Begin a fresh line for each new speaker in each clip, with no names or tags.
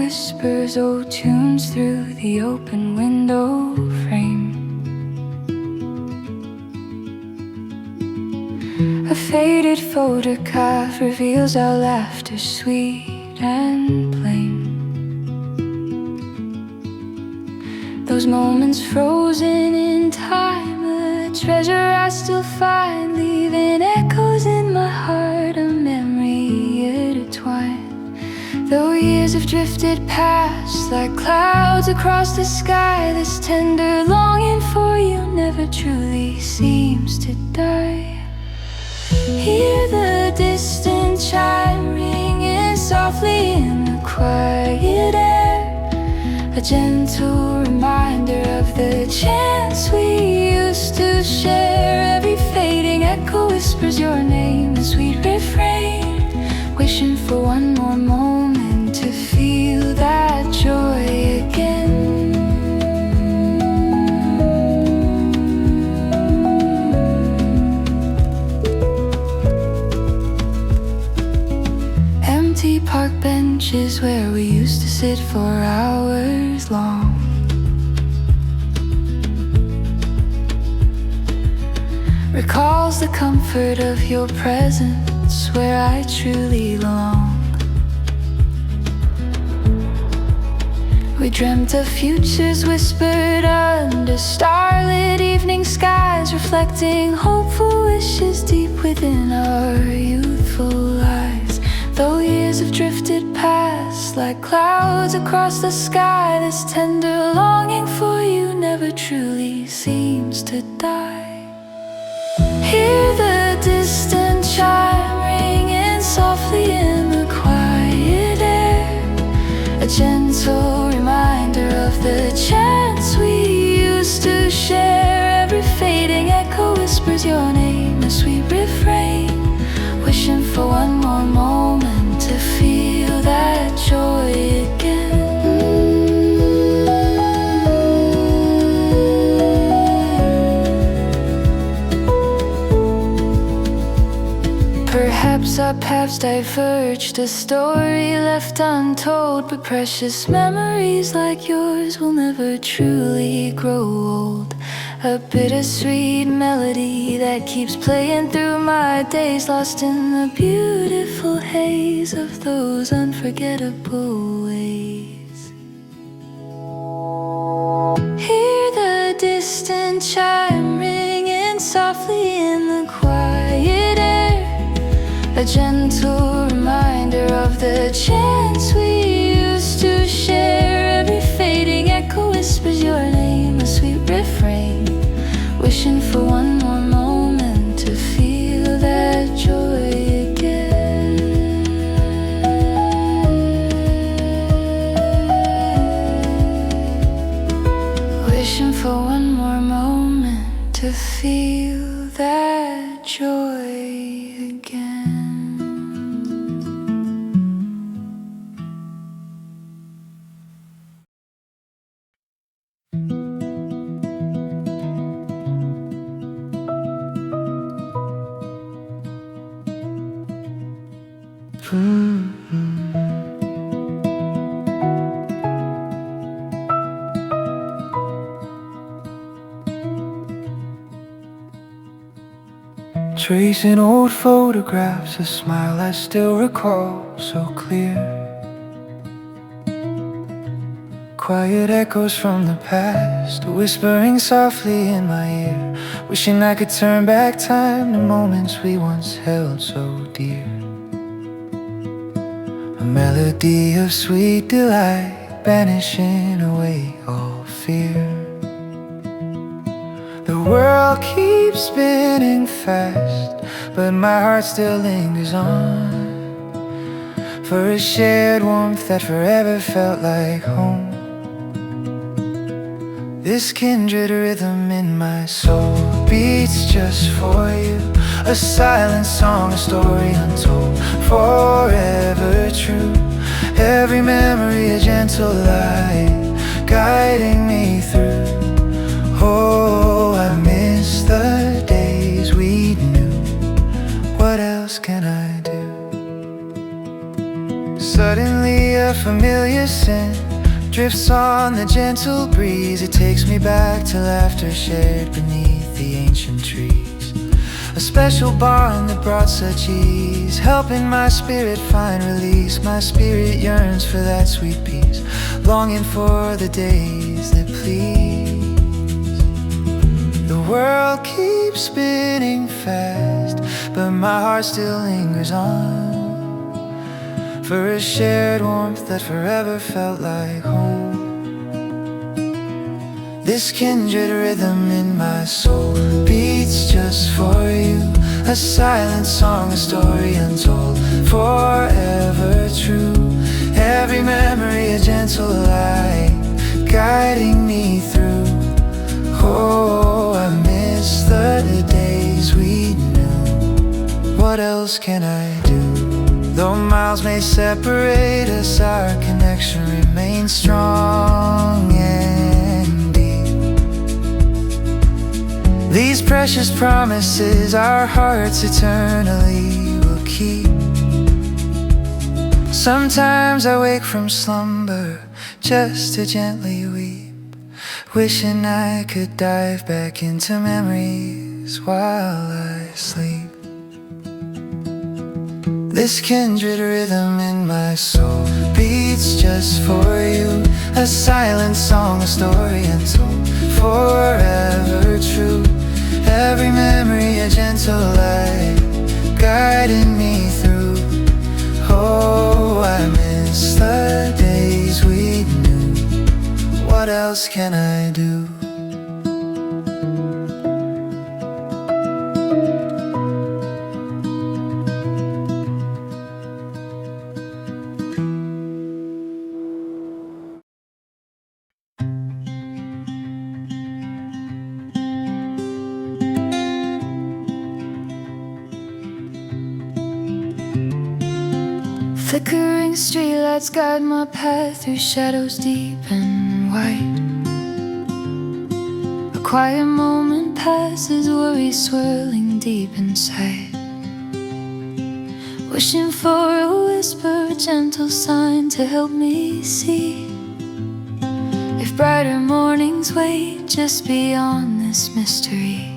whispers old tunes through the open window frame. A faded photograph reveals our laughter sweet and plain. Those moments frozen in time, a treasure I still find, leaving echoes in my heart, a memory intertwined. Though years have drifted past like clouds across the sky, this tender longing for you never truly seems to die. Hear the distant chime ringing softly in the quiet air, a gentle reminder of the chance we used to share. Every fading echo whispers your name, a sweet refrain, wishing for one more moment to feel that joy again. Empty park benches where we used to sit for hours long. Recalls the comfort of your presence where I truly long. We dreamt of futures whispered under starlit evening skies, reflecting hopeful wishes deep within our youthful eyes. Though years have drifted past like clouds across the sky, this tender longing for you never truly seems to die. Hear the distant chime ringing softly in the quiet air, a gentle reminder of the chance we used to share. Every fading echo whispers your name, a sweet refrain, wishing for one more moment to feel that joy again. Perhaps our paths diverged, a story left untold, but precious memories like yours will never truly grow old. A bittersweet melody that keeps playing through my days, lost in the beautiful haze of those unforgettable ways. Hear the distant chime ringing softly in the quiet air, a gentle reminder of the chance we used to share. Every fading echo whispers your name, a sweet refrain, wishing for one more moment to feel that joy again. Wishing for one more moment to feel that joy again.
Tracing old photographs, a smile I still recall so clear. Quiet echoes from the past, whispering softly in my ear, wishing I could turn back time to moments we once held so dear. A melody of sweet delight, banishing away all fear. The world keeps spinning fast, but my heart still lingers on, for a shared warmth that forever felt like home. This kindred rhythm in my soul beats just for you, a silent song, a story untold, forever true. Every memory a gentle light, guiding me through. Oh, I miss the days we knew. What else can I do? Suddenly a familiar scent drifts on the gentle breeze. It takes me back to laughter shared beneath the ancient trees. A special bond that brought such ease, helping my spirit find release. My spirit yearns for that sweet peace, longing for the days that please. The world keeps spinning fast, but my heart still lingers on for a shared warmth that forever felt like home. This kindred rhythm in my soul beats just for you. A silent song, a story untold, forever true. Every memory a gentle light guiding me through. Oh, I miss the days we knew. What else can I do? Though miles may separate us, our connection remains strong and deep. These precious promises our hearts eternally will keep. Sometimes I wake from slumber just to gently weep, wishing I could dive back into memories while I sleep. This kindred rhythm in my soul beats just for you. A silent song, a story untold, forever true. Every memory a gentle light guiding me through. Oh, I miss the days we knew. What else can I do?
Flickering streetlights guide my path through shadows deep and wide. A quiet moment passes, worry swirling deep inside. Wishing for a whisper, a gentle sign to help me see if brighter mornings wait just beyond this mystery.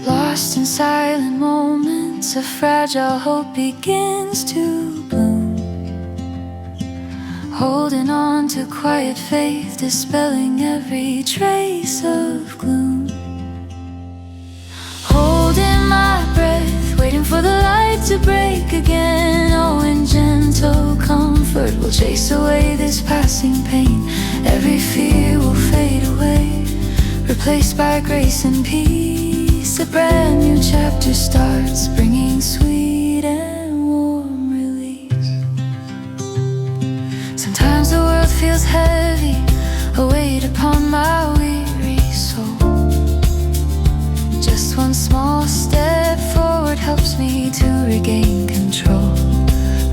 Lost in silent moments, a fragile hope begins to bloom. Holding on to quiet faith, dispelling every trace of gloom. Holding my breath, waiting for the light to break again. Oh, in gentle comfort will chase away this passing pain. Every fear will fade away, replaced by grace and peace. A brand new chapter starts, bringing sweet and warm release. Sometimes the world feels heavy, a weight upon my weary soul. Just one small step forward helps me to regain control.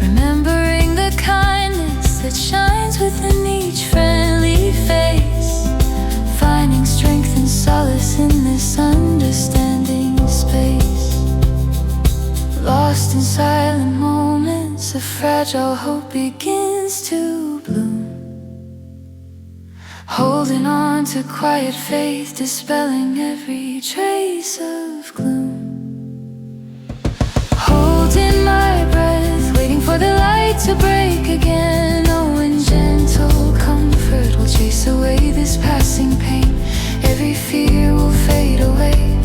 Remembering the kindness that shines within each friendly face, finding strength and solace in this understanding space. Lost in silent moments, a fragile hope begins to bloom. Holding on to quiet faith, dispelling every trace of gloom. Holding my breath, waiting for the light to break again. Oh, in gentle comfort will chase away this passing pain. Every fear will fade away,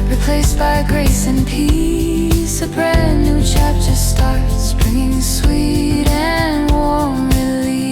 replaced by grace and peace. A brand new chapter starts, bringing sweet and warm release.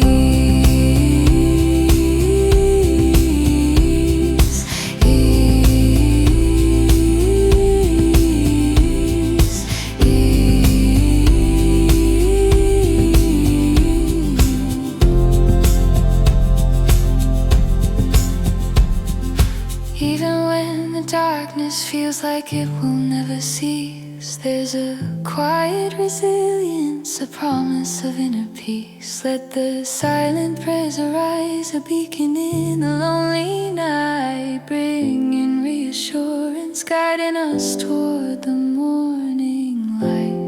Even when the darkness feels like it will never cease, there's a quiet resilience, a promise of inner peace. Let the silent prayers arise, a beacon in the lonely night, bringing reassurance, guiding us toward the morning light.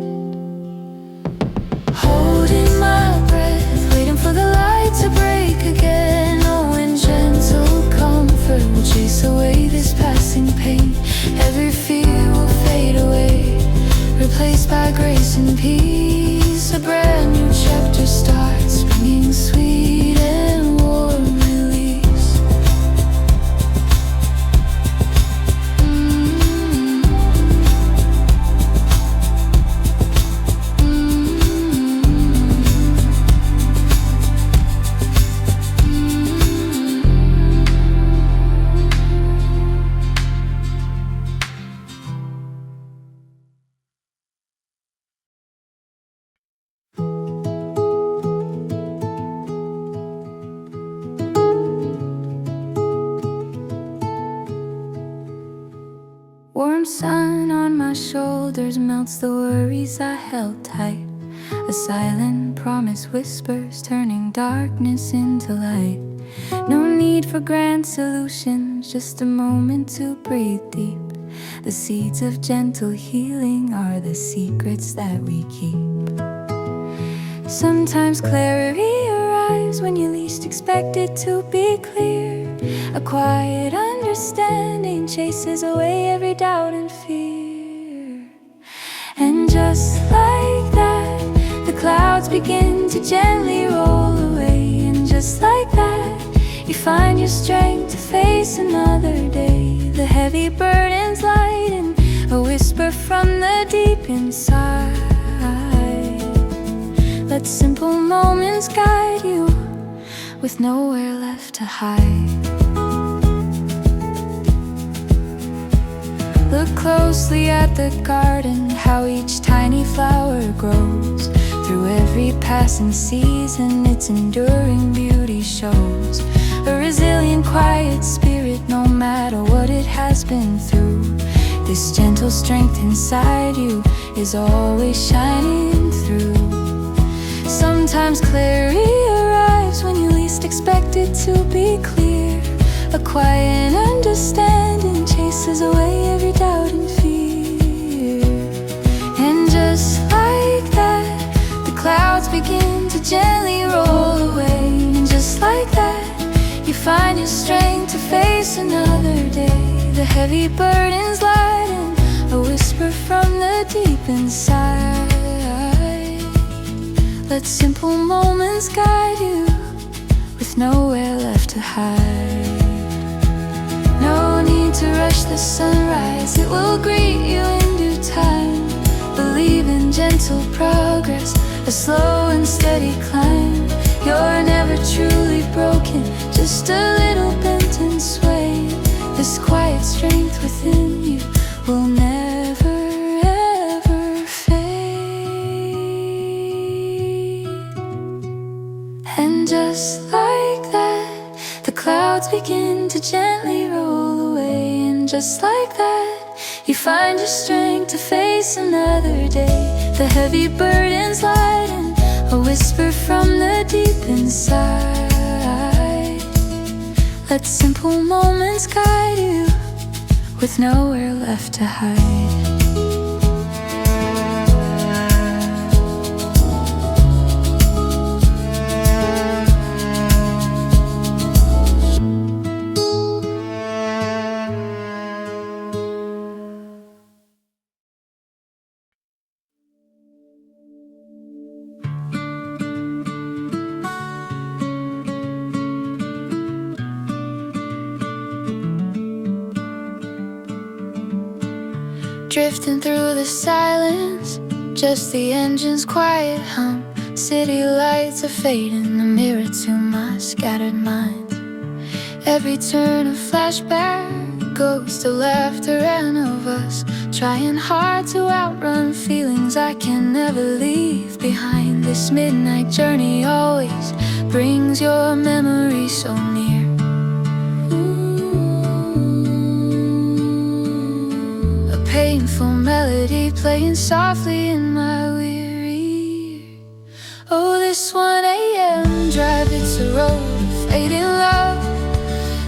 Holding my warm sun on my shoulders melts the worries I held tight. A silent promise whispers, turning darkness into light. No need for grand solutions, just a moment to breathe deep. The seeds of gentle healing are the secrets that we keep. Sometimes clarity arrives when you least expect it to be clear. A quiet understanding chases away every doubt and fear. And just like that, the clouds begin to gently roll away. And just like that, you find your strength to face another day. The heavy burdens lighten, a whisper from the deep inside. Let simple moments guide you with nowhere left to hide. Look closely at the garden, how each tiny flower grows. Through every passing season, its enduring beauty shows. A resilient, quiet spirit, no matter what it has been through. This gentle strength inside you is always shining through. Sometimes clarity arrives when you least expect it to be clear. A quiet understanding chases away every doubt and fear. And just like that, the clouds begin to gently roll away. And just like that, you find your strength to face another day. The heavy burdens lighten, a whisper from the deep inside. Let simple moments guide you with nowhere left to hide. No need to rush the sunrise, it will greet you in due time. Believe in gentle progress, a slow and steady climb. You're never truly broken, just a little bent and swayed. This quiet strength within you will never ever fade. And just like that, the clouds begin to gently roll away. And just like that, you find your strength to face another day. The heavy burdens lighten, a whisper from the deep inside. Let simple moments guide you with nowhere left to hide. Drifting through the silence, just the engine's quiet hum. City lights are fading, a mirror to my scattered mind. Every turn a flashback, ghost of laughter and of us, trying hard to outrun feelings I can never leave behind. This midnight journey always brings your memory so near. Painful melody playing softly in my weary ear. Oh, this 1 a.m. drive, it's a road of fading love.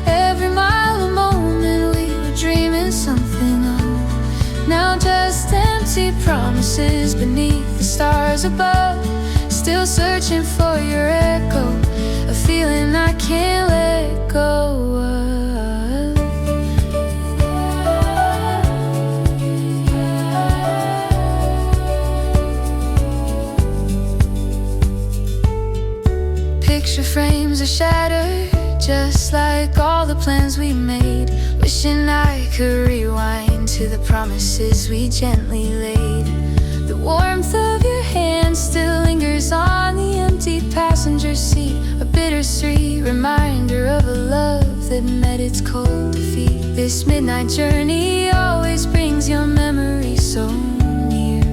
Every mile a moment we were dreaming something of. Now just empty promises beneath the stars above. Still searching for your echo, a feeling I can't let go of. Picture frames are shattered, just like all the plans we made. Wishing I could rewind to the promises we gently laid. The warmth of your hand still lingers on the empty passenger seat, a bittersweet reminder of a love that met its cold defeat. This midnight journey always brings your memory so near.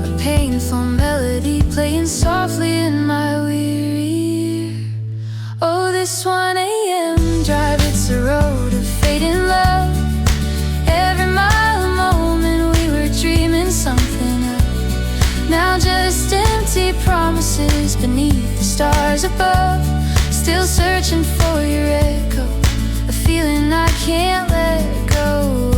A painful melody playing softly in my weary ear. Oh, this 1 a.m. drive, it's a road stars above, still searching for your echo, a feeling I can't let go.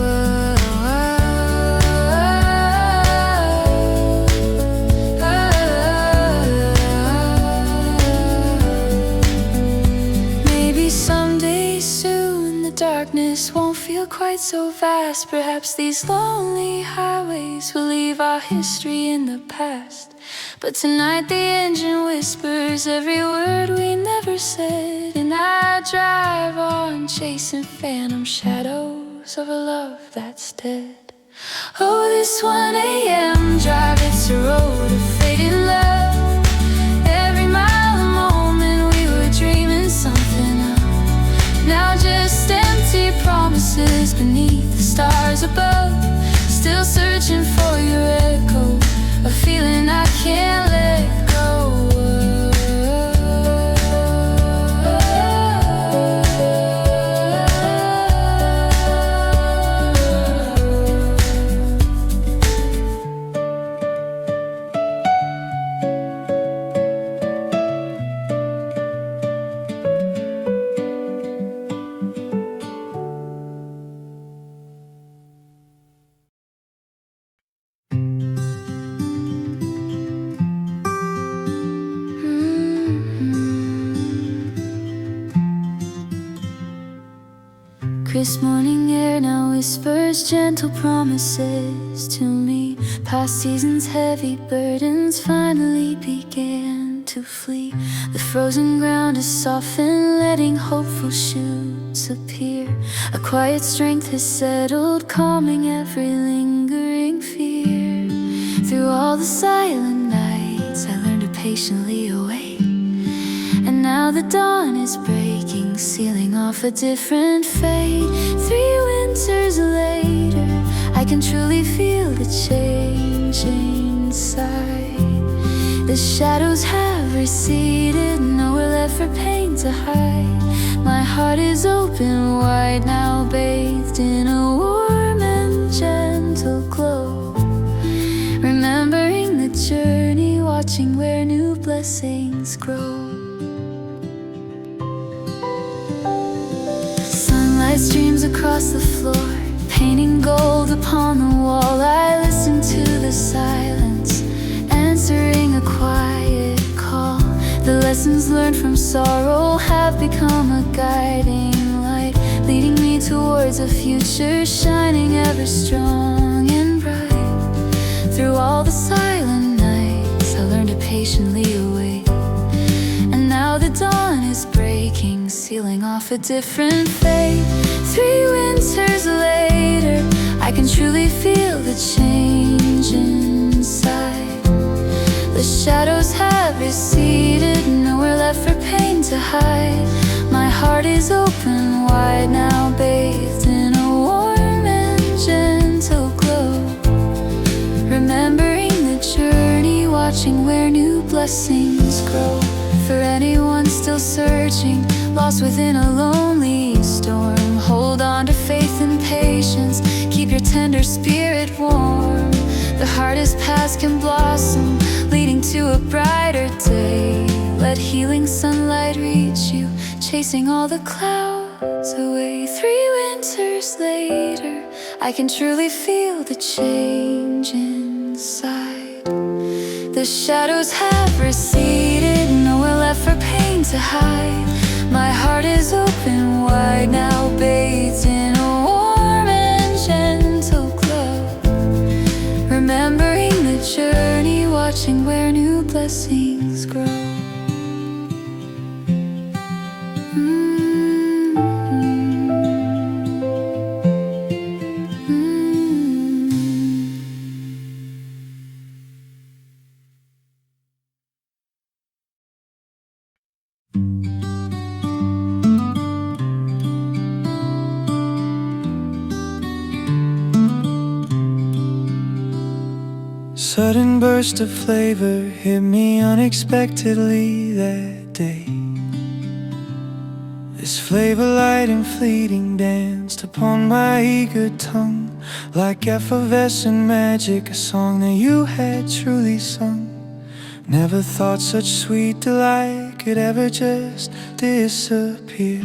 Maybe someday soon the darkness won't feel quite so vast. Perhaps these lonely highways will leave our history in the past. But tonight the engine whispers every word we never said, and I drive on chasing phantom shadows of a love that's dead. Oh, this 1 a.m. drive, it's a road of fading love. Every mile a moment we were dreaming something up. Now just empty promises beneath the stars above, still searching for your echo, a feeling I can't let go. Crisp morning air now whispers gentle promises to me. Past seasons' heavy burdens finally began to flee. The frozen ground is softened, letting hopeful shoots appear. A quiet strength has settled, calming every lingering fear. Through all the silent nights I learned to patiently await, and now the dawn is breaking, sealing off a different fate. 3 winters later, I can truly feel the change inside. The shadows have receded, nowhere left for pain to hide. My heart is open wide now, bathed in a warm and gentle glow. Remembering the journey, watching where new blessings grow. Streams across the floor, painting gold upon the wall. I listen to the silence, answering a quiet call. The lessons learned from sorrow have become a guiding light, leading me towards a future shining ever strong and bright. Through all the silent nights I learned to patiently await, and now the dawn is breaking, sealing off a different fate. 3 winters later, I can truly feel the change inside. The shadows have receded, nowhere left for pain to hide. My heart is open wide now, bathed in a warm and gentle glow. Remembering the journey, watching where new blessings grow. For anyone still searching, lost within a lonely storm, hold on to faith and patience, keep your tender spirit warm. The hardest paths can blossom, leading to a brighter day. Let healing sunlight reach you, chasing all the clouds away. 3 winters later, I can truly feel the change inside. The shadows have receded, nowhere left for pain to hide. My heart is open wide now, bathed in a warm and gentle glow. Remembering the journey, watching where new blessings grow.
Sudden burst of flavor hit me unexpectedly that day. This flavor light and fleeting danced upon my eager tongue, like effervescent magic, a song that you had truly sung. Never thought such sweet delight could ever just disappear.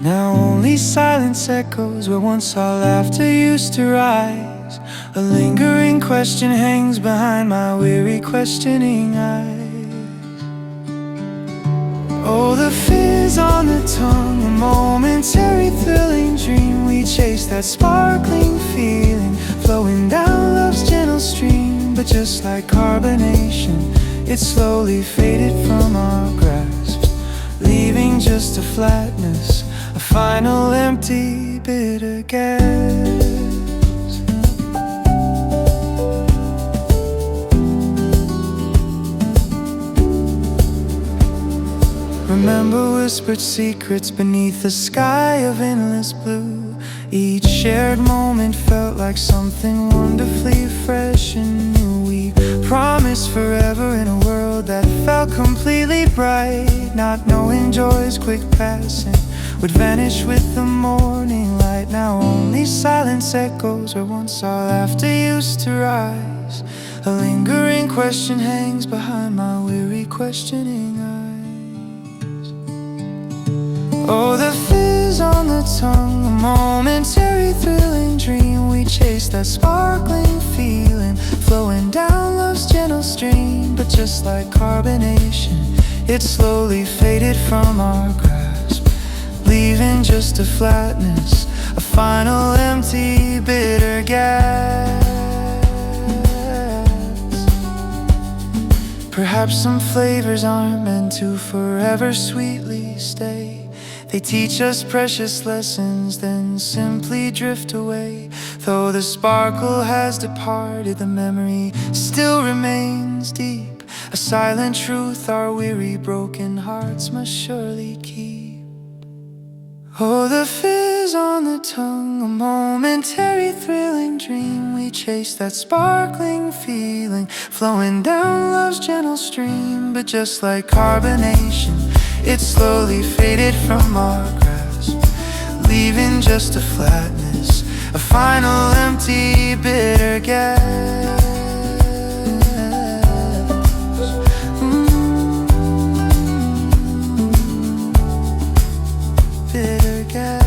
Now only silence echoes where once our laughter used to rise. A lingering question hangs behind my weary questioning eyes. Oh, the fizz on the tongue, a momentary thrilling dream. We chase that sparkling feeling flowing down love's gentle stream. But just like carbonation, it slowly faded from our grasp, leaving just a flatness, a final empty bitter gas. Remember whispered secrets beneath the sky of endless blue. Each shared moment felt like something wonderfully fresh and new. We promised forever in a world that felt completely bright, not knowing joy's quick passing would vanish with the morning light. Now only silence echoes where once our laughter used to rise. A lingering question hangs behind my weary questioning eyes. Oh, the fizz on the tongue, a momentary thrilling dream. We chase that sparkling feeling flowing down love's gentle stream. But just like carbonation, it slowly faded from our grasp, leaving just a flatness, a final empty bitter gas. Perhaps some flavors aren't meant to forever sweetly stay. They teach us precious lessons, then simply drift away. Though the sparkle has departed, the memory still remains deep, a silent truth our weary broken hearts must surely keep. Oh, the fizz on the tongue, a momentary thrilling dream. We chase that sparkling feeling flowing down love's gentle stream. But just like carbonation, it slowly faded from our grasp, leaving just a flatness, a final empty bitter gas. Bitter gas.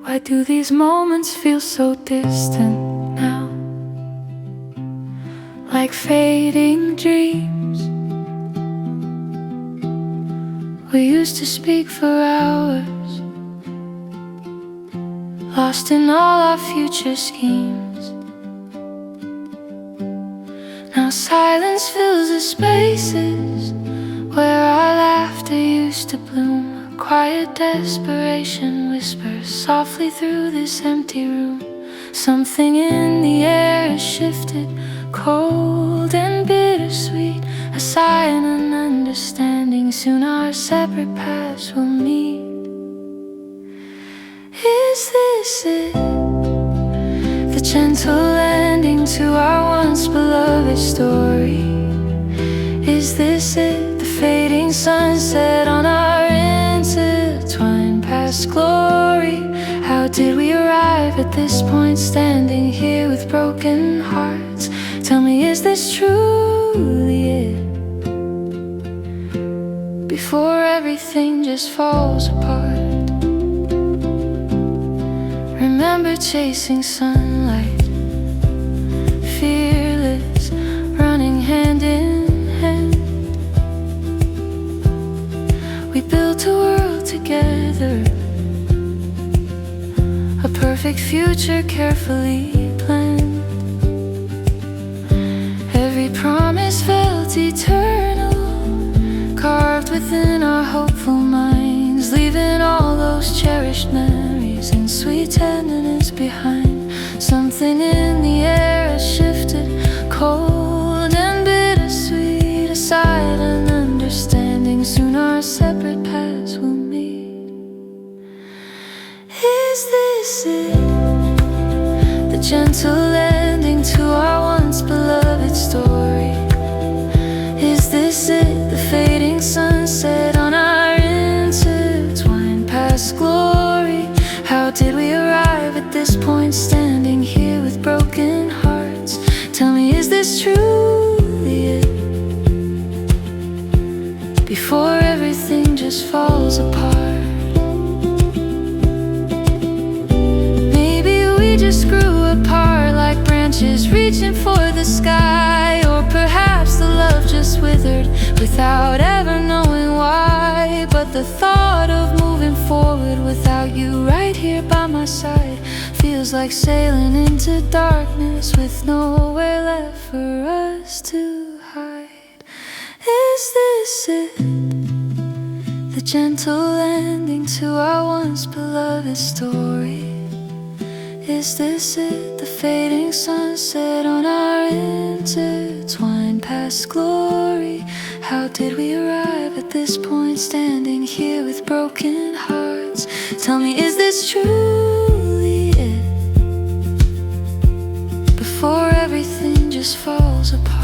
Why do these moments feel so distant now? Like fading dreams. We used to speak for hours, lost in all our future schemes. Now silence fills the spaces where our laughter used to bloom. Quiet desperation whispers softly through this empty room. Something in the air has shifted, cold and bittersweet. A sigh and an understanding, soon our separate paths will meet. Is this it? The gentle ending to our once beloved story? Is this it? The fading sunset on our intertwined past glory. How did we arrive at this point, standing here with broken hearts? Tell me, is this truly it? Before everything just falls apart. Remember chasing sunlight, fearless, running hand in hand. We built a world together, a perfect future carefully planned. Every promise felt eternal, carved within our hopeful minds, leaving all those cherished memories and sweet tenderness behind. Something in the air has shifted, cold and bitter. soon our separate paths will meet. Is this it? The gentle ending to our once beloved story. Is this it? The fading sunset on our intertwined past glory. How did we arrive at this point, standing here with broken hearts? Tell me, is this truly it? Before everything just falls apart. Maybe we just grew apart like branches reaching for the sky. Or perhaps the love just withered without ever knowing why. But the thought of moving forward without you right here by my side feels like sailing into darkness with nowhere left for us to hide. Is this it? The gentle ending to our once beloved story. Is this it? The fading sunset on our intertwined past glory. How did we arrive at this point, standing here with broken hearts? Tell me, is this truly it? Before everything just falls apart.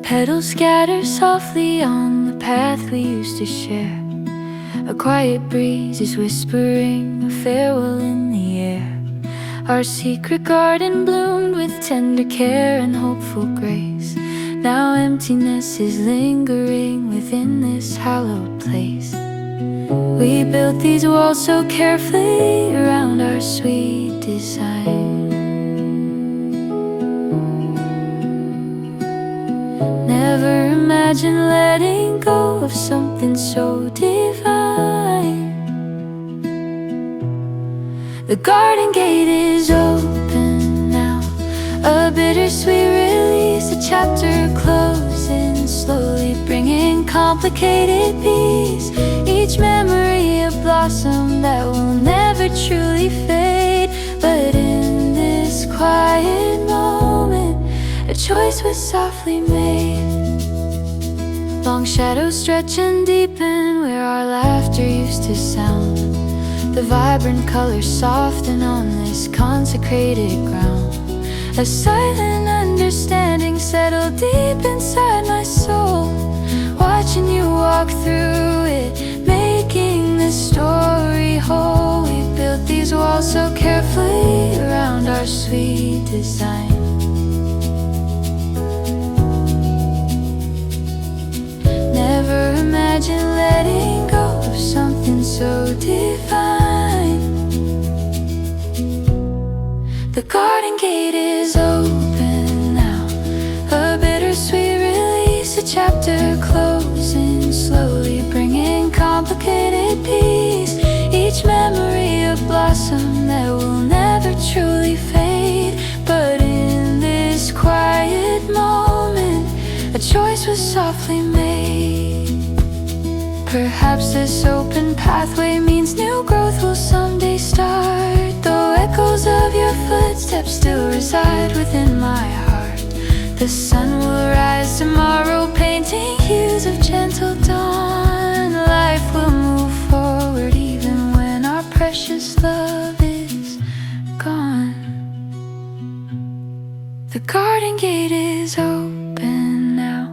Petals scatter softly on the path we used to share. A quiet breeze is whispering a farewell in the air. Our secret garden bloomed with tender care and hopeful grace. Now emptiness is lingering within this hallowed place. We built these walls so carefully around our sweet design. Never imagine letting go of something so divine. The garden gate is open now, a bittersweet release, a chapter closing slowly, bringing complicated peace. Each memory a blossom that will never truly fade. But in this quiet moment, a choice was softly made. Long shadows stretch and deepen where our laughter used to sound. The vibrant colors soften on this consecrated ground. A silent understanding settled deep inside my soul. Watching you walk through it, making this story whole. We built these walls so carefully around our sweet design. Never imagine letting go of something so divine. The garden gate is open now, a bittersweet release, a chapter closing slowly, bringing complicated peace. Each memory a blossom that will never truly fade. But in this quiet moment, a choice was softly made. Perhaps this open pathway means new growth will someday start. Though echoes of your footsteps still reside within my heart. The sun will rise tomorrow, painting hues of gentle dawn. Life will move forward even when our precious love is gone. The garden gate is open now,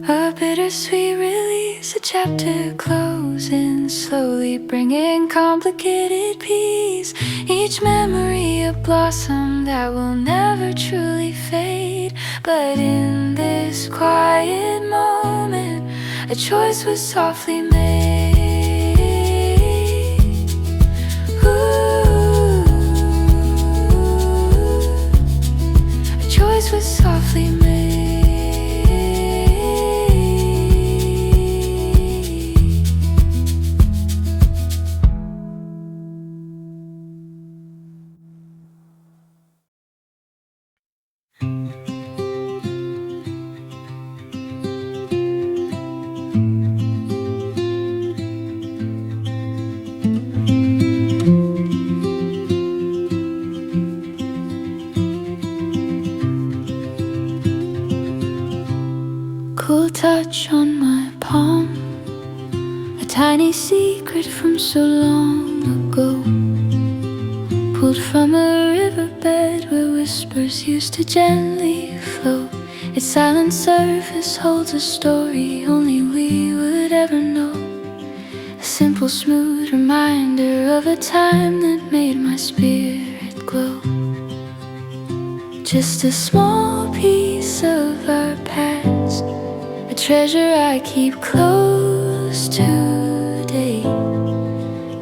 a bittersweet release, a chapter closing slowly, bringing complicated peace. Each memory a blossom that will never truly fade. But in this quiet moment, a choice was softly made. voice was softly made. Cool touch on my palm, a tiny secret from so long ago, pulled from a riverbed where whispers used to gently float. Its silent surface holds a story only we would ever know, a simple smooth reminder of a time that made my spirit glow. Just a small piece of our past, a treasure I keep close today,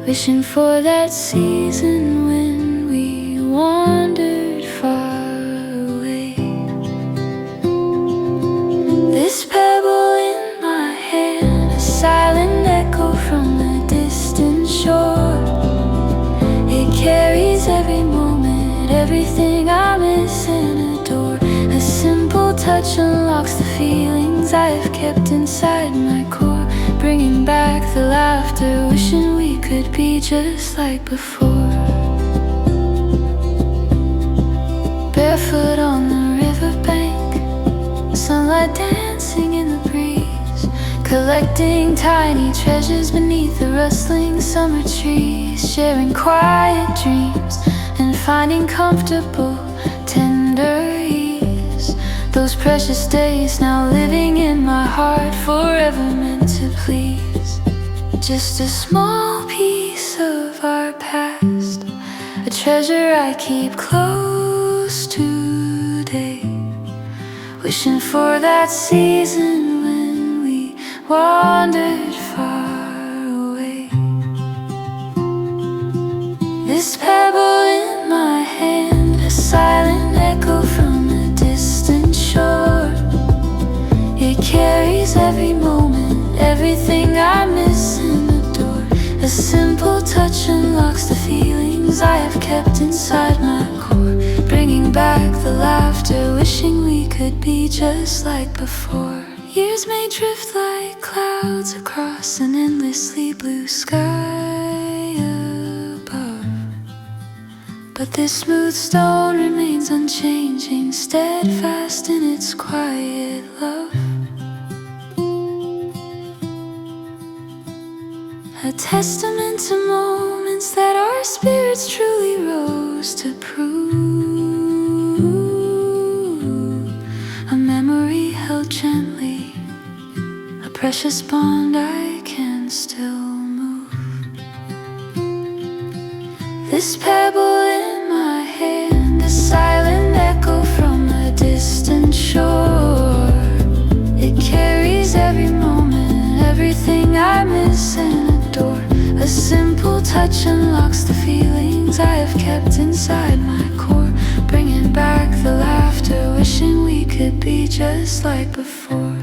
wishing for that season when we wandered far away. This pebble in my hand, a silent echo from a distant shore. It carries every moment, everything I miss and adore. A simple touch unlocks the feelings I've kept inside my core, bringing back the laughter, wishing we could be just like before. Barefoot on the riverbank, sunlight dancing in the breeze, collecting tiny treasures beneath the rustling summer trees, sharing quiet dreams and finding comfortable, tender ease. Those precious days now living in my heart, forever meant to please. Just a small piece of our past, a treasure I keep close today, wishing for that season when we wandered far away. This pebble in my hand, a silent echo from a distant shore. It carries every moment, everything I miss and adore. A simple touch unlocks the feelings I have kept inside my core, bringing back the laughter, wishing we could be just like before. Years may drift like clouds across an endlessly blue sky above, but this smooth stone remains unchanging, steadfast in its quiet love. A testament to moments that our spirits truly rose to prove. A memory held gently, a precious bond I can still move. This pebble in my hand, a silent echo from a distant shore. It carries every moment, everything I miss and adore. A simple touch unlocks the feelings I have kept inside my core, bringing back the laughter, wishing we could be just like before.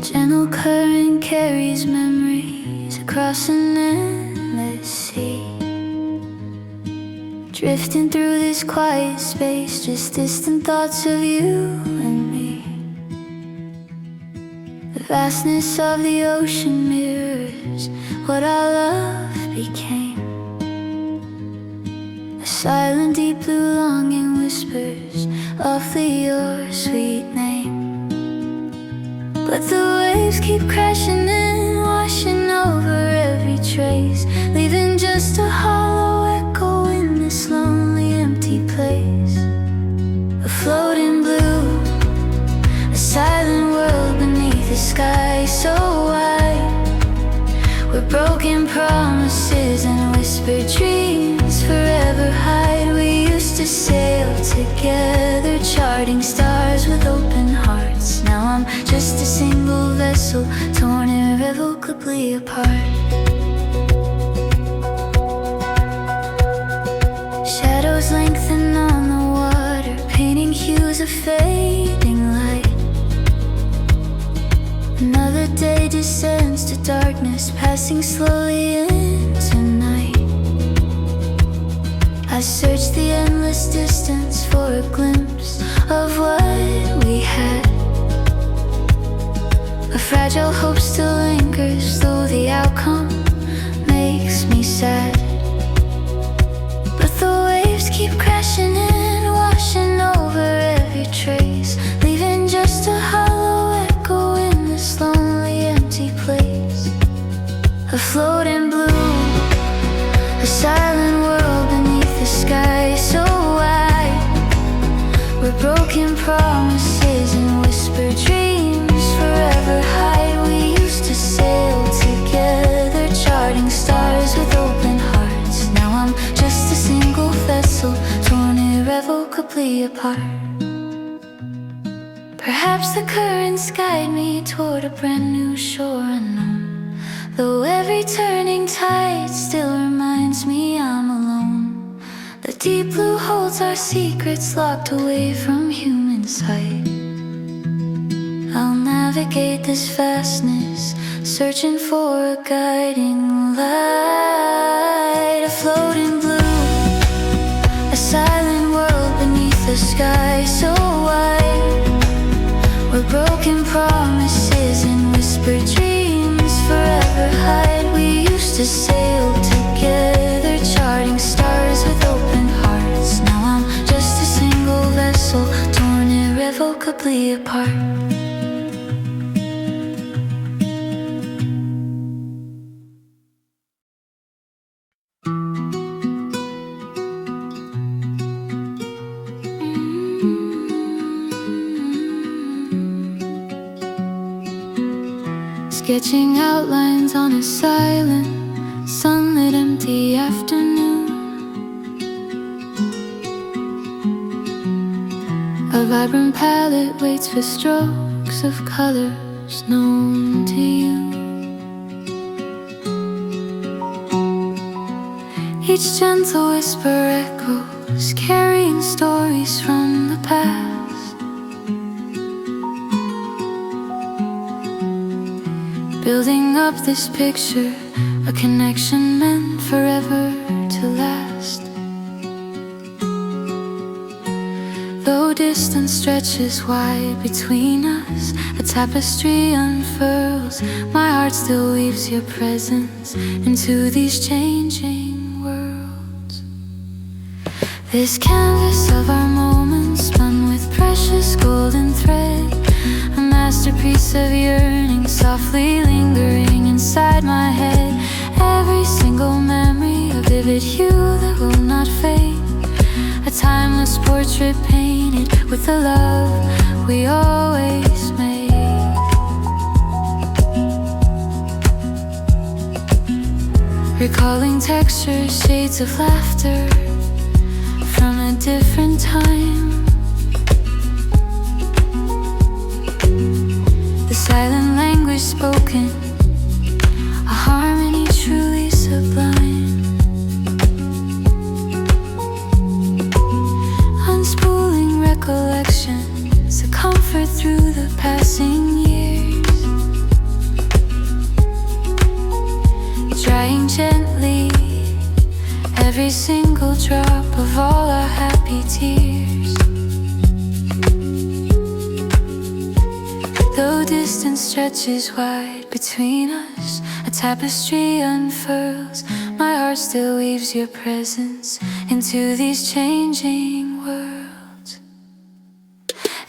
Gentle current carries memories across an endless sea, drifting through this quiet space, just distant thoughts of you and me. The vastness of the ocean mirrors what our love became. A silent deep blue longing whispers awfully your sweet name. But the waves keep crashing in, washing over every trace, leaving just a hollow echo in this lonely empty place. Afloat in blue, a silent world beneath a sky so wide. whispered dreams forever hide. We used to sail together, charting stars with open hearts. Now I'm just a single vessel, torn irrevocably apart. Shadows lengthen on the water, painting hues of fading light. Another day descends to darkness, passing slowly into night. I search the endless distance for a glimpse of what we had. A fragile hope still lingers, though the outcome makes me sad. But the waves keep crashing in, washing over every trace, leaving just a hollow echo in this lonely, empty place. Afloat in blue, a silent world beneath the sky so wide, where broken promises and whispered dreams forever hide. We used to sail together, charting stars with open hearts. Now I'm just a single vessel, torn irrevocably apart. Perhaps the currents guide me toward a brand new shore unknown, though every turning tide still reminds me I'm alone. The deep blue holds our secrets locked away from human sight. I'll navigate this vastness, searching for a guiding light. Afloat in blue, a silent world beneath the sky so wide, where broken promises and whispered dreams forever hide. We used to sail together, charting stars with open hearts. Now I'm just a single vessel, torn irrevocably apart. Sketching outlines on a silent, sunlit, empty afternoon. A vibrant palette waits for strokes of colors known to you. Each gentle whisper echoes, carrying stories from the past. Building up this picture, a connection meant forever to last. Though distance stretches wide between us, a tapestry unfurls. My heart still weaves your presence into these changing worlds. This canvas of our moments, spun with precious golden thread, a masterpiece of yearning, softly lingering inside my head. Every single memory, a vivid hue that will not fade, a timeless portrait painted with the love we always made. Recalling textures, shades of laughter from a different time. The silent language spoken, a harmony truly sublime. Unspooling recollections, a comfort through the passing years. Drying gently every single drop of all our happy tears. Though distance stretches wide between us, a tapestry unfurls. My heart still weaves your presence into these changing worlds.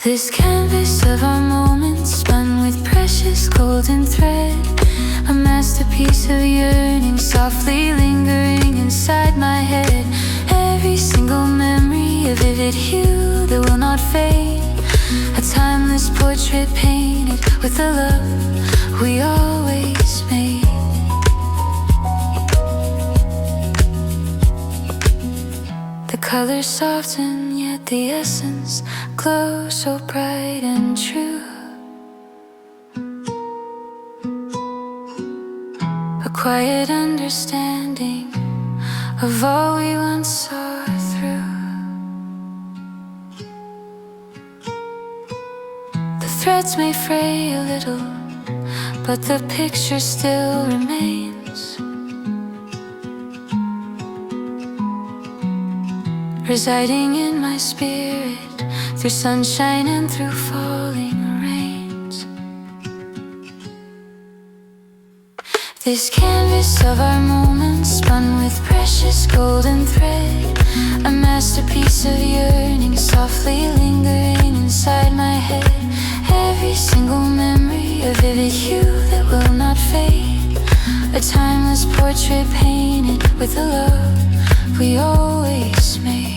This canvas of our moments, spun with precious golden thread, a masterpiece of yearning, softly lingering inside my head. Every single memory, a vivid hue that will not fade, a timeless portrait painted with the love we always made. colors soften, yet the essence glows so bright and true. A quiet understanding of all we once saw through. The threads may fray a little, but the picture still remains, residing in my spirit through sunshine and through falling rains. This canvas of our moments spun with precious golden thread, a masterpiece of yearning softly lingering inside my head. Every single memory, a vivid hue that will not fade, a timeless portrait painted with the love we always made.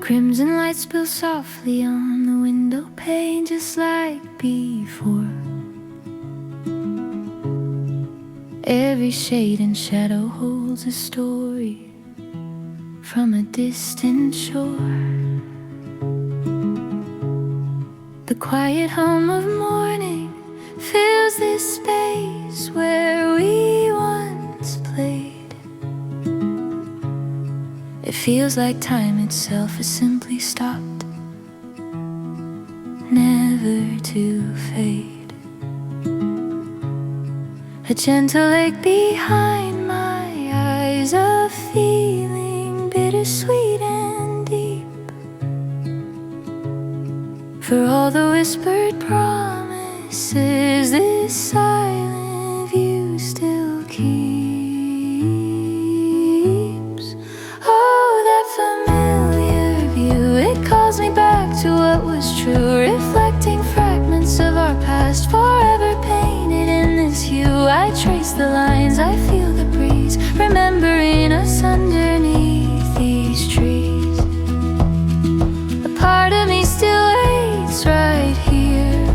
Crimson light spills softly on the window pane, just like before. Every shade and shadow holds a story from a distant shore. The quiet hum of morning fills this space where we once played. It feels like time itself has simply stopped, never to fade. A gentle lake behind my eyes, a feeling bittersweet and deep. For all the whispered promises, this silent view still keeps. Familiar view, it calls me back to what was true, reflecting fragments of our past, forever painted in this hue. I trace the lines, I feel the breeze, remembering us underneath these trees. A part of me still waits right here,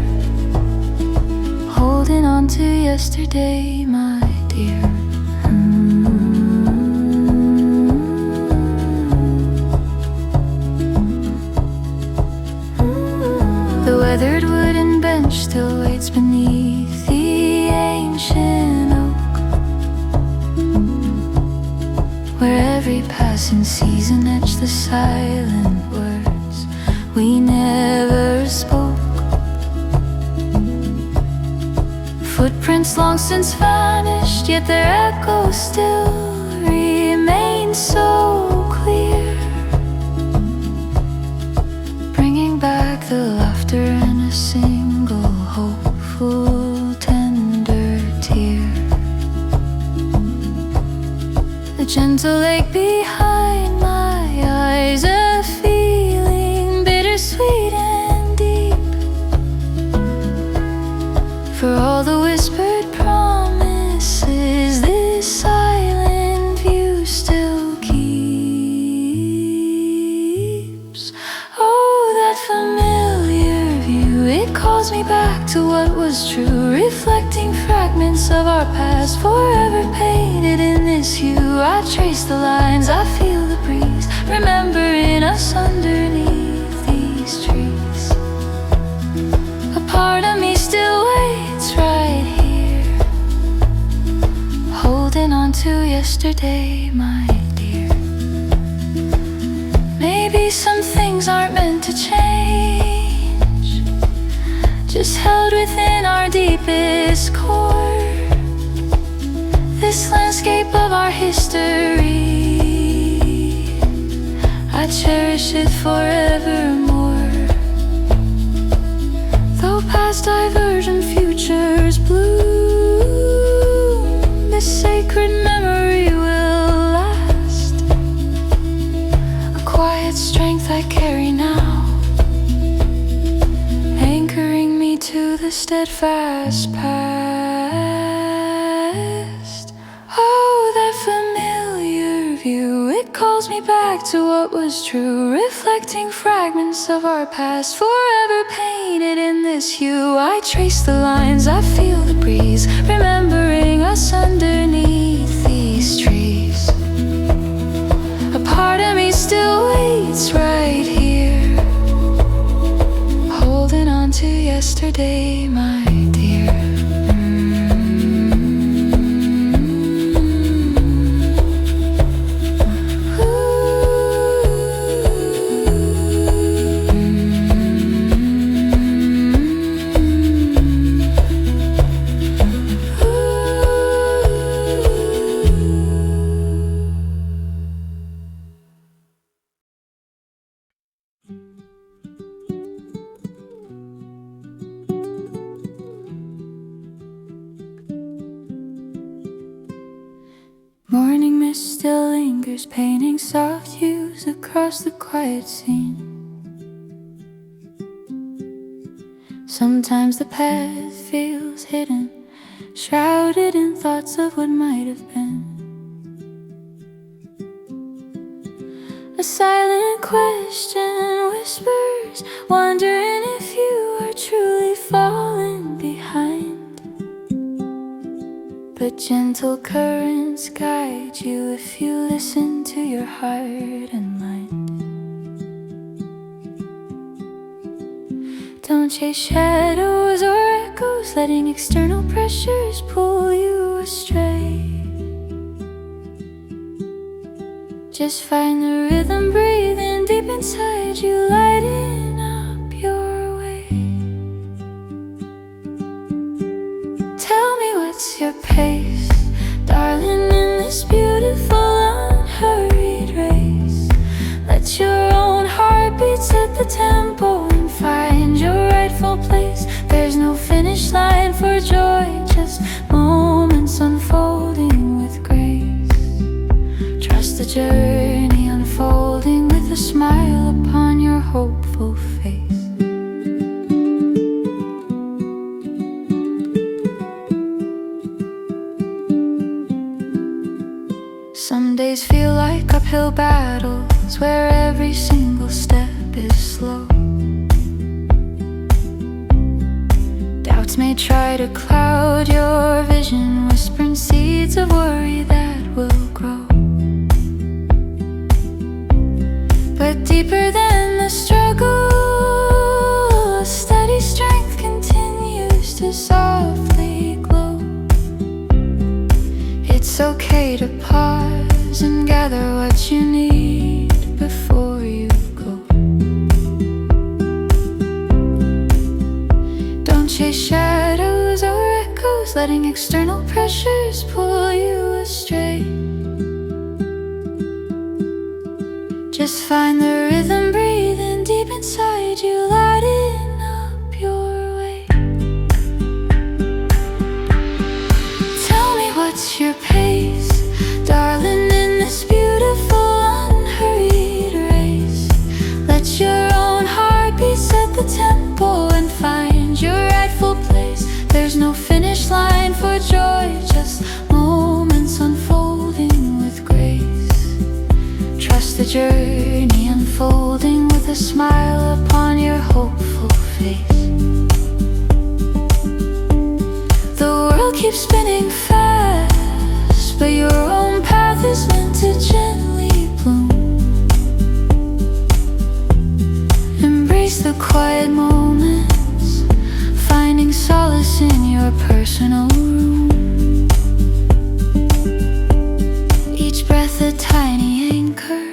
holding on to yesterday, my dear. Weathered wooden bench still waits beneath the ancient oak, where every passing season etched the silent words we never spoke. Footprints long since vanished, yet their echo still remains so clear, bringing back the laughter and a single hopeful tender tear. The gentle lake behind my eyes, a feeling bittersweet and deep. For all the whispered promises, this silent view still keeps. Oh, that familiar view, it calls me back to what was true, reflecting fragments of our past, forever painted in this hue. I trace the lines, I feel the breeze, remembering us underneath these trees. A part of me still waits right here, holding on to yesterday, my dear. Maybe some things aren't meant to change, just held within our deepest core. This landscape of our history, I cherish it forevermore. Though past past, divergent futures bloom. This sacred memory will last. A quiet strength I carry now, anchoring me to the steadfast past. Oh, that familiar view, it calls me back to what was true, reflecting fragments of our past, forever painted in this hue. I trace the lines, I feel the breeze, remembering us underneath these trees. A part of me still waits right here, holding on to yesterday, my dear. Morning mist still lingers, painting soft hues across the quiet scene. Sometimes the path feels hidden, shrouded in thoughts of what might have been. A silent question whispers, wondering if you are truly falling behind. But gentle currents guide you if you listen to your heart and mind. Don't chase shadows or echoes, letting external pressures pull you astray. Just find the rhythm breathing deep inside you, lighting up your way. Tell me what's your pace, darling, in this beautiful unhurried race. Let your own heartbeat set the tempo and find your rightful place. There's no finish line for joy, just moments unfolding with grace. Trust the journey unfolding with a smile upon your hopeful face. Some days feel like uphill battles where every single step is slow. Doubts may try to cloud your vision, whispering seeds of worry that will grow. But deeper than the struggle, a steady strength continues to softly glow. It's okay to pause and gather what you need before you go. Don't chase shadows or echoes, letting external pressures pull you astray. Just find the rhythm breathing deep inside you, lighting up your way. Tell me what's your pace, darling, in this beautiful unhurried race. Let your own heartbeat set the tempo and find your rightful place. There's no finish line for joy, just moments unfolding with grace. Trust the journey unfolding with a smile upon your hopeful face. The world keeps spinning fast, but your own path is meant to gently bloom. Embrace the quiet moments, finding solace in your personal room. Each breath a tiny anchor,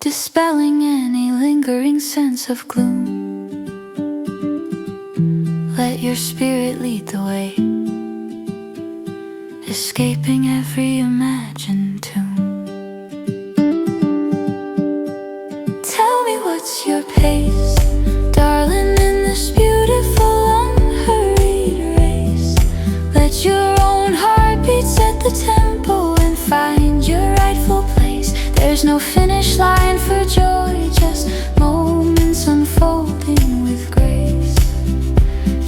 dispelling any lingering sense of gloom. Let your spirit lead the way, escaping every imagined tomb. Tell me what's your pace, darling, in this beautiful no finish line for joy, just moments unfolding with grace.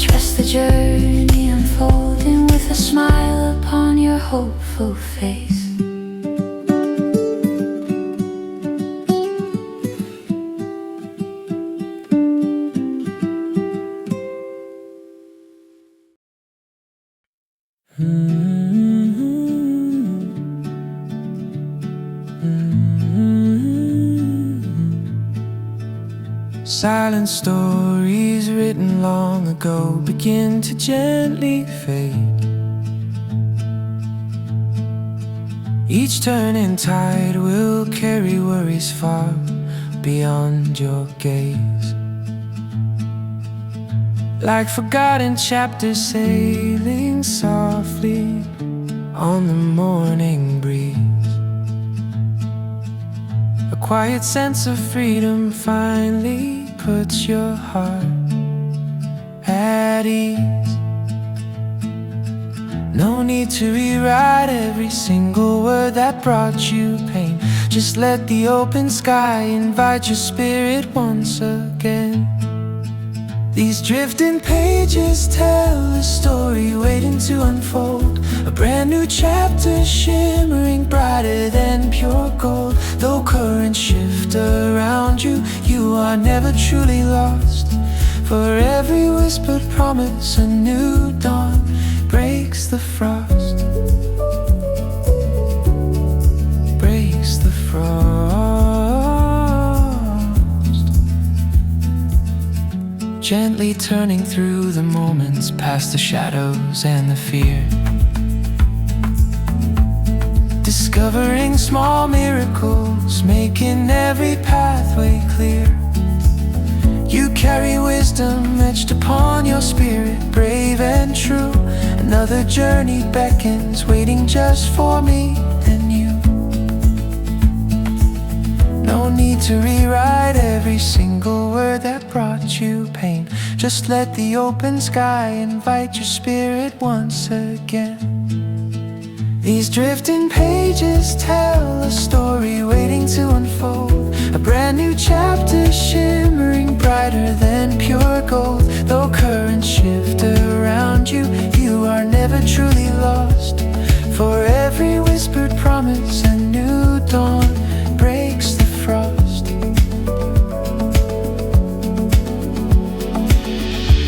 Trust the journey unfolding with a smile upon your hopeful face.
Silent stories written long ago begin to gently fade. Each turning tide will carry worries far beyond your gaze. Like forgotten chapters sailing softly on the morning breeze. A quiet sense of freedom finally puts your heart at ease. No need to rewrite every single word that brought you pain. Just let the open sky invite your spirit once again. These drifting pages tell a story waiting to unfold. A brand new chapter shimmering brighter than pure gold. Though currents shift around you, you are never truly lost. For every whispered promise, a new dawn breaks the frost. Breaks the frost. Gently turning through the moments, past the shadows and the fear. Discovering small miracles, making every pathway clear. You carry wisdom etched upon your spirit, brave and true. Another journey beckons, waiting just for me and you. No need to rewrite every single word that brought you pain. Just let the open sky invite your spirit once again. These drifting pages tell a story waiting to unfold. A brand new chapter shimmering brighter than pure gold. Though currents shift around you, you are never truly lost. For every whispered promise, a new dawn breaks the frost.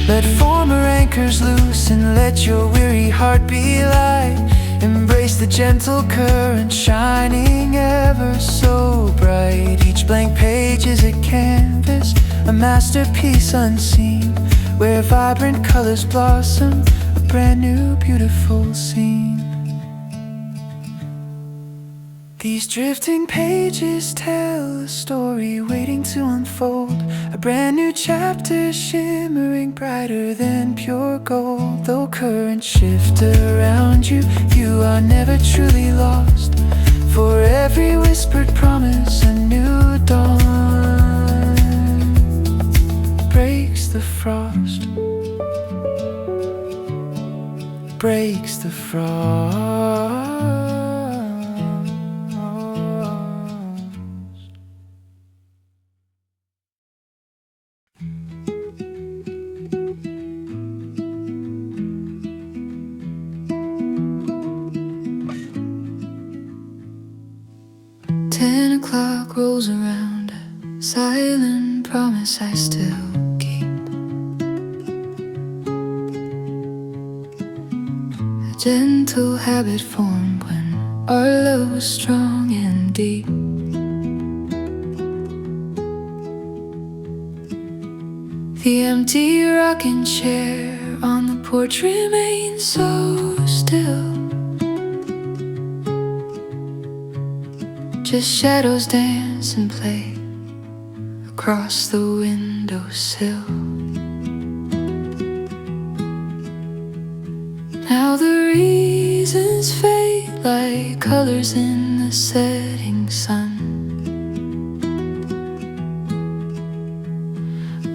Let former anchors loose and let your weary heart be light. Embrace the gentle current shining ever so bright. Each blank page is a canvas, a masterpiece unseen, where vibrant colors blossom, a brand new beautiful scene. These drifting pages tell a story waiting to unfold. A brand new chapter shimmering brighter than pure gold. Though currents shift around you, you are never truly lost. For every whispered promise, a new dawn breaks the frost. Breaks the frost. Rolls around, a silent promise I still keep. A gentle habit formed when our love was strong and deep. The empty rocking chair on the porch remains so still. Just shadows dance and play across the windowsill. Now the reasons fade like colors in the setting sun.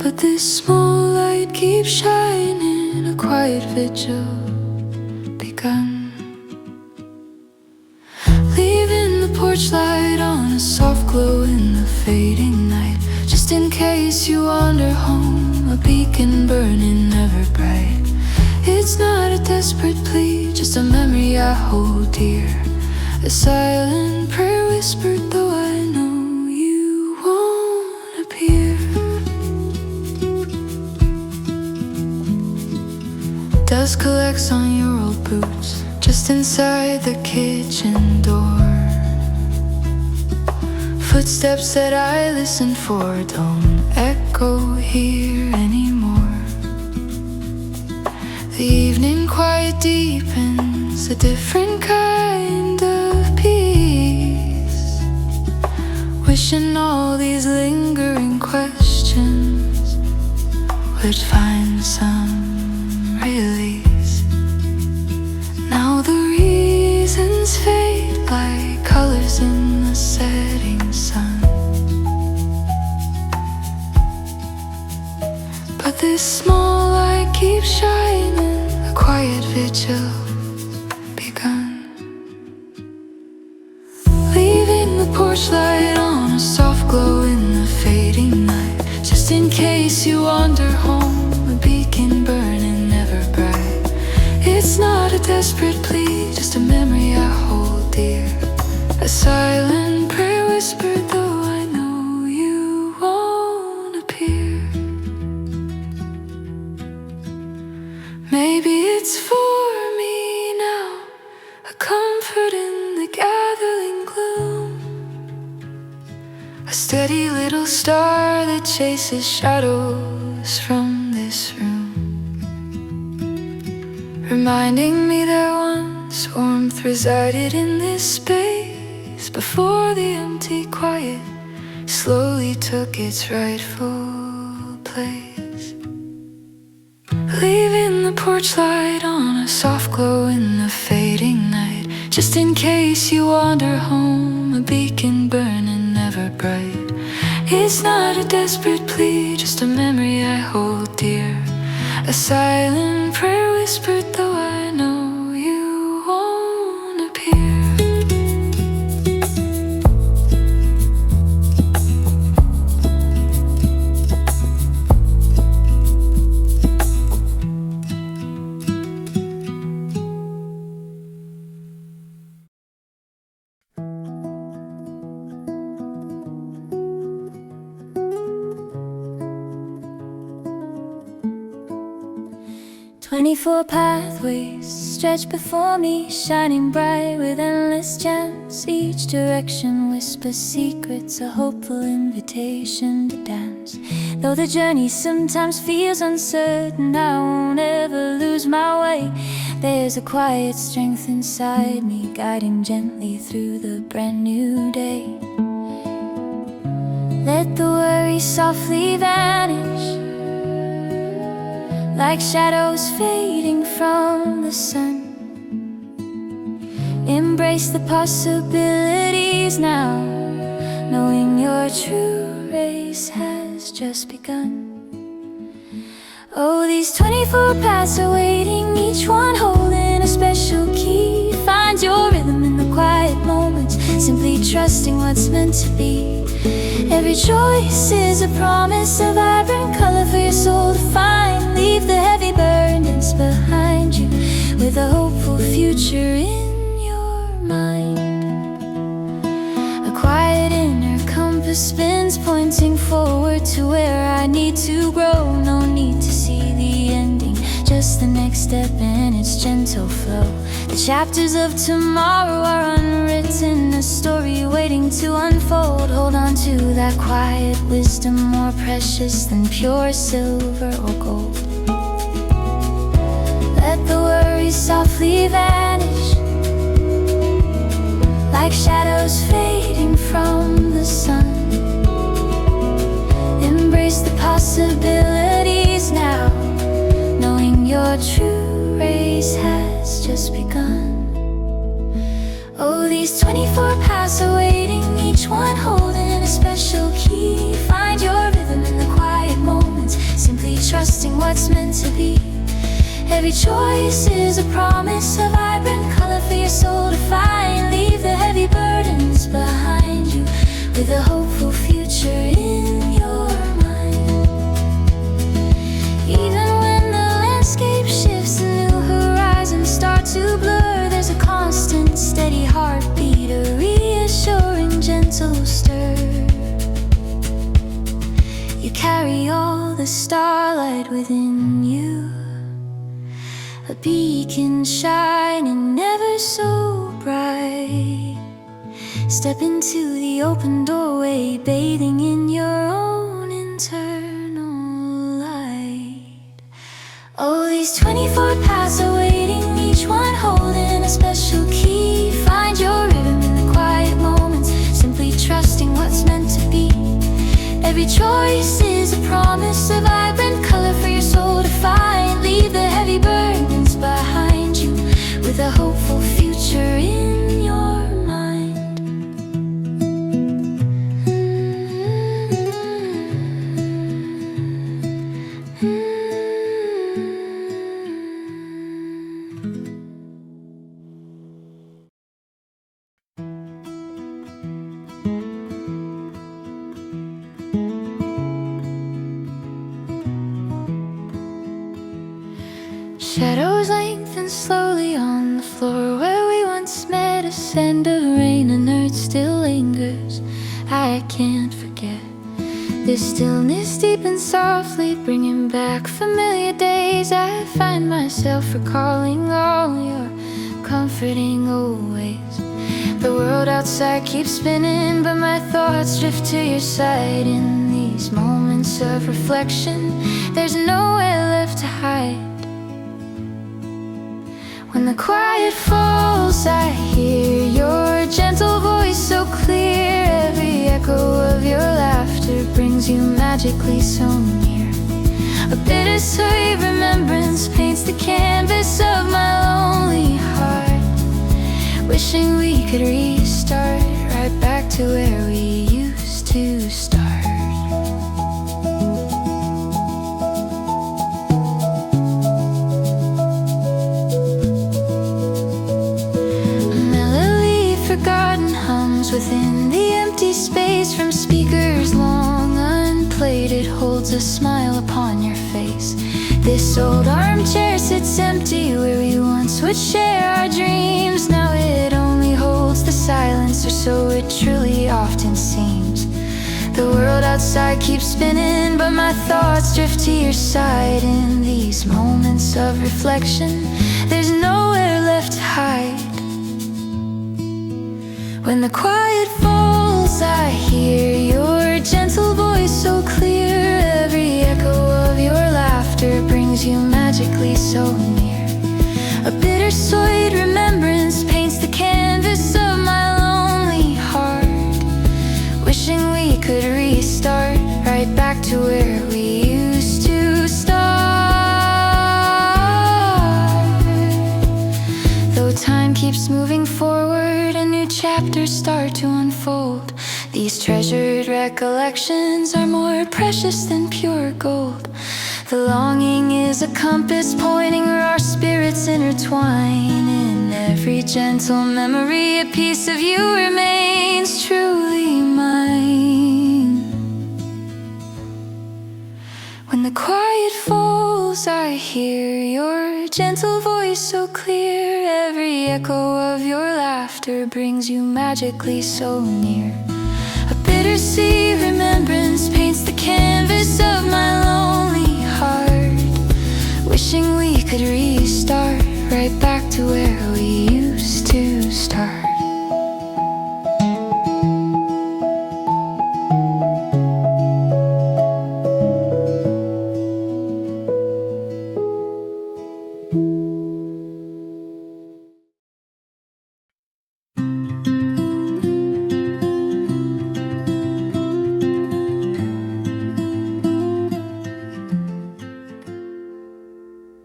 But this small light keeps shining, a quiet vigil begun. Leaving the porch light on
a soft glow in the fading night. Just in case you wander home, a beacon burning ever bright. It's not a desperate plea, just a memory I hold dear. A silent prayer whispered, though I know you won't appear. Dust collects on your old boots, just inside the kitchen door. Footsteps that I listened for don't echo here anymore. The evening quiet deepens, a different kind of peace. Wishing all these lingering questions would find some release. Now the reasons fade like colors in the setting sun. But this small light keeps shining, a quiet vigil begun. Leaving the porch light on, a soft glow in the fading night. Just in case you wander home, a beacon burning ever bright. It's not a desperate plea, just a memory I hold dear. A silent prayer whispered, though I know you won't appear. Maybe it's for me now, a comfort in the gathering gloom. A steady little star that chases shadows from this room. Reminding me that once warmth resided in this space, before the empty quiet slowly took its rightful place. Leaving the porch light on, a soft glow in the fading night. Just in case you wander home, a beacon burning ever bright. It's not a desperate plea, just a memory I hold dear. A silent prayer whispered, though I know you won't appear.
"24 pathways stretch before me, shining bright with endless chance. Each direction whispers secrets, a hopeful invitation to dance. Though the journey sometimes feels uncertain, I won't ever lose my way. There's a quiet strength inside me, guiding gently through the brand new day. Let the worry softly vanish, like shadows fading from the sun. Embrace the possibilities now, knowing your true race has just begun. Oh, these 24 paths are waiting, each one holding a special key. Find your rhythm in the quiet moments, simply trusting what's meant to be. Every choice is a promise, a vibrant color for your soul to find. Leave the heavy burdens behind you, with a hopeful future in your mind. A quiet inner compass spins, pointing forward to where I need to grow. No need to see the ending, just the next step in its gentle flow. The chapters of tomorrow are unwritten, a story waiting to unfold. Hold on to that quiet wisdom, more precious than pure silver or gold. Let the worries softly vanish, like shadows fading from the sun. Embrace the possibilities now, knowing your true race has just begun. Oh, these 24 paths are waiting, each one holding a special key. Find your rhythm in the quiet moments, simply trusting what's meant to be. Every choice is a promise, a vibrant color for your soul to find. Leave the heavy burdens behind you, with a hopeful future in your mind. Even when the landscape shifts and new horizons start to blur, there's a constant, steady heartbeat, a reassuring, gentle stir. You carry all the starlight within you, a beacon shining never so bright. Step into the open doorway, bathing in your own internal light. Oh, these 24 paths are waiting, each one holding a special key. Find your rhythm in the quiet moments, simply trusting what's meant to be. Every choice is a promise, a vibrant color for your soul to find. Leave the heavy burdens behind you, with a hopeful future in your mind. Shadows lengthen slowly on the floor where we once met. A scent of rain and earth still lingers. I can't forget. This stillness deepens softly, bringing back familiar days. I find myself recalling all your comforting old ways. The world outside keeps spinning, but my thoughts drift to your side. In these moments of reflection, there's nowhere left to hide. When the quiet falls, I hear your gentle voice so clear. Every echo of your laughter brings you magically so near. A bittersweet remembrance paints the canvas of my lonely heart, wishing we could restart right back to where we used to start. Forgotten hums within the empty space from speakers long unplayed. It holds a smile upon your face. This old armchair sits empty where we once would share our dreams. Now it only holds the silence, or so it truly often seems. The world outside keeps spinning, but my thoughts drift to your side. In these moments of reflection, there's nowhere left to hide. When the quiet falls, I hear your gentle voice so clear. Every echo of your laughter brings you magically so near. A bittersweet remembrance paints the canvas of my lonely heart, wishing we could restart right back to where we used to start. Though time keeps moving forward, chapters start to unfold. These treasured recollections are more precious than pure gold. The longing is a compass pointing where our spirits intertwine. In every gentle memory, a piece of you remains truly mine. When the quiet falls, I hear your gentle voice so clear. Every echo of your laughter brings you magically so near. A bittersweet remembrance paints the canvas of my lonely heart, wishing we could restart right back to where we used to start.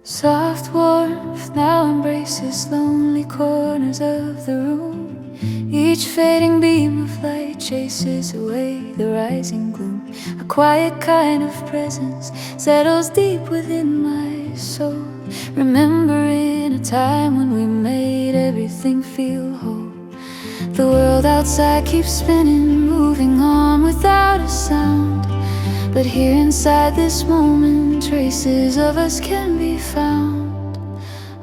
Soft warmth now embraces lonely corners of the room. Each fading beam of light chases away the rising gloom. A quiet kind of presence settles deep within my soul, remembering a time when we made everything feel whole. The world
world outside keeps spinning, moving on without a sound. But here inside this moment, traces of us can be found.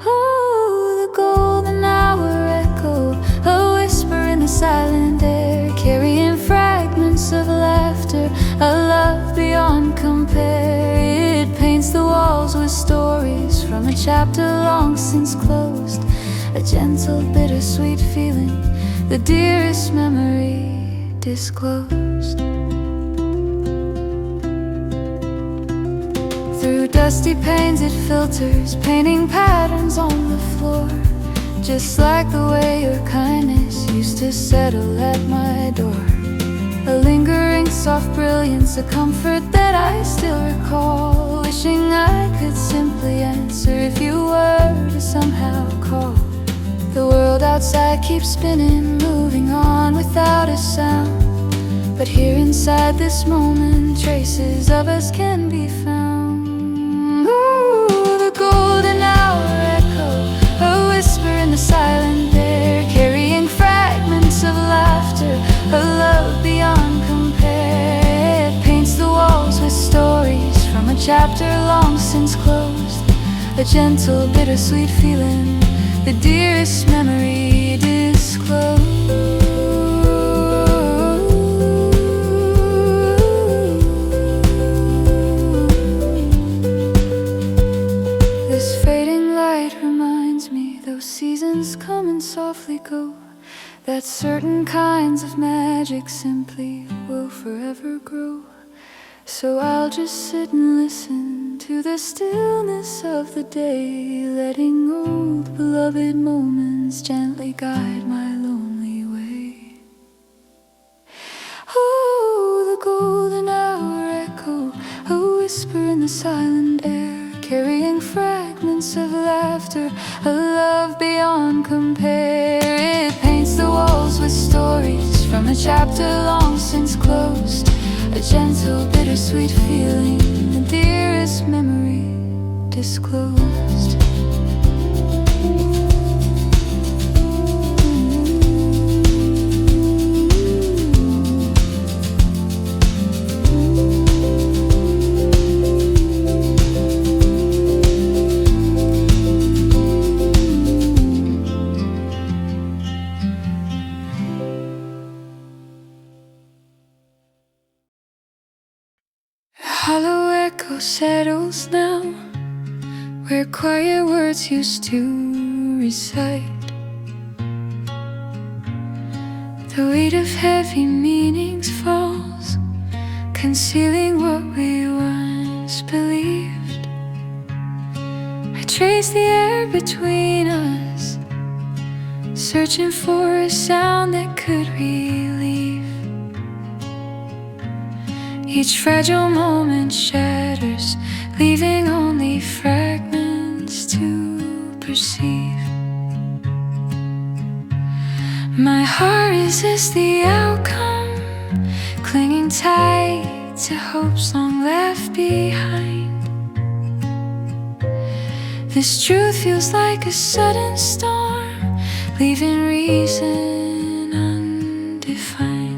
Oh, the golden hour echo, a whisper in the silent air, carrying fragments of laughter, a love beyond compare. It paints the walls with stories from a chapter long since closed, a gentle bittersweet feeling, the dearest memory disclosed. Through dusty panes it filters, painting patterns on the floor, just like the way your kindness used to settle at my door. A lingering soft brilliance, a comfort that I still recall, wishing I could simply answer if you were to somehow call. The world outside keeps spinning, moving on without a sound. But here inside this moment, traces of us can be found. Ooh, the golden hour echo, a whisper in the silent air, carrying fragments of laughter, a love beyond compare. It paints the walls with stories from a chapter long since closed, a gentle bittersweet feeling, the dearest memory disclosed. This fading light reminds me those seasons come and softly go, that certain kinds of magic simply will forever grow. So I'll just sit and listen to the stillness of the day, letting old beloved moments gently guide my lonely way. Oh, the golden hour echo, a whisper in the silent air, carrying fragments of laughter, a love beyond compare. It paints the walls with stories from a chapter long since closed, a gentle bittersweet feeling, the dearest memory disclosed. Hollow echo settles now, where quiet words used to reside. The weight of heavy meanings falls, concealing what we once believed. I trace the air between us, searching for a sound that could relieve. Each fragile moment shatters, leaving only fragments to perceive. My heart resists the outcome, clinging tight to hopes long left behind. This truth feels like a sudden storm, leaving reason undefined.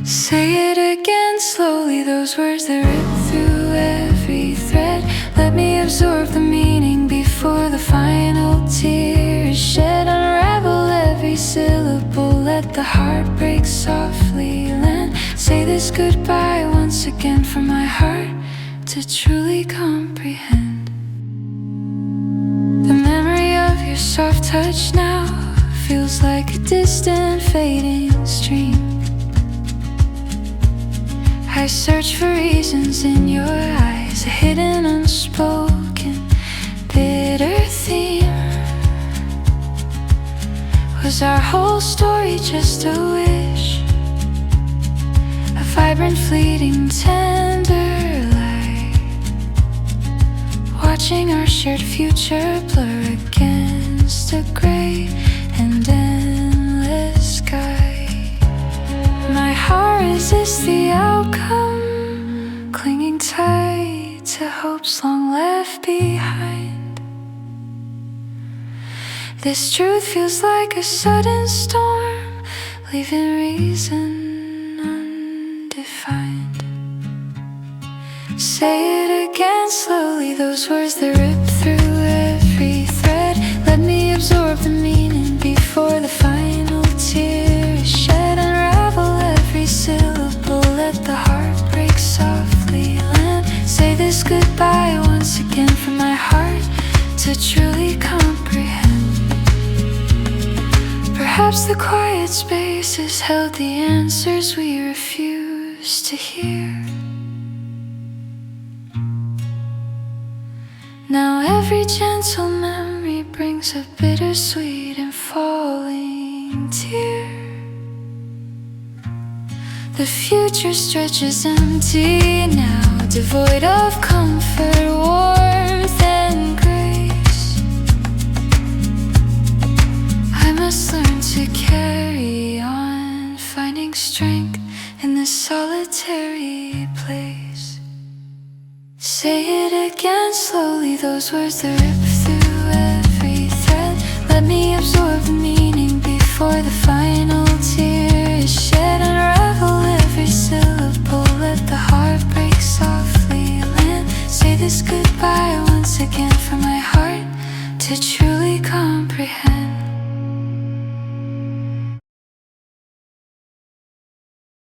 Say it again slowly, those words that rip through every thread. Let me absorb the meaning before the final tear is shed. Unravel every syllable, let the heartbreak softly land. Say this goodbye once again for my heart to truly comprehend. The memory of your soft touch now feels like a distant fading stream. I search for reasons in your eyes, a hidden, unspoken, bitter theme. Was our whole story just a wish? A vibrant, fleeting, tender light, watching our shared future blur against a gray and endless sky. My heart resists the outcome, clinging tight to hopes long left behind. This truth feels like a sudden storm, leaving reason undefined. Say it again slowly, those words that rip through every thread. Let me absorb the meaning before the final tear is shed. Unravel every syllable, let the heart break softly land. Say this goodbye once again from my heart to truly comprehend. Perhaps the quiet spaces held the answers we refuse to hear. Now every gentle memory brings a bittersweet and falling tear. The future stretches empty now, devoid of comfort, warmth and grace. I must learn to carry on, finding strength in this solitary place. Say it again slowly, those words that rip through every thread. Let me absorb the meaning before the final tear is shed. Unravel every syllable, let the heart break softly land. Say this goodbye once again from my heart to truly comprehend.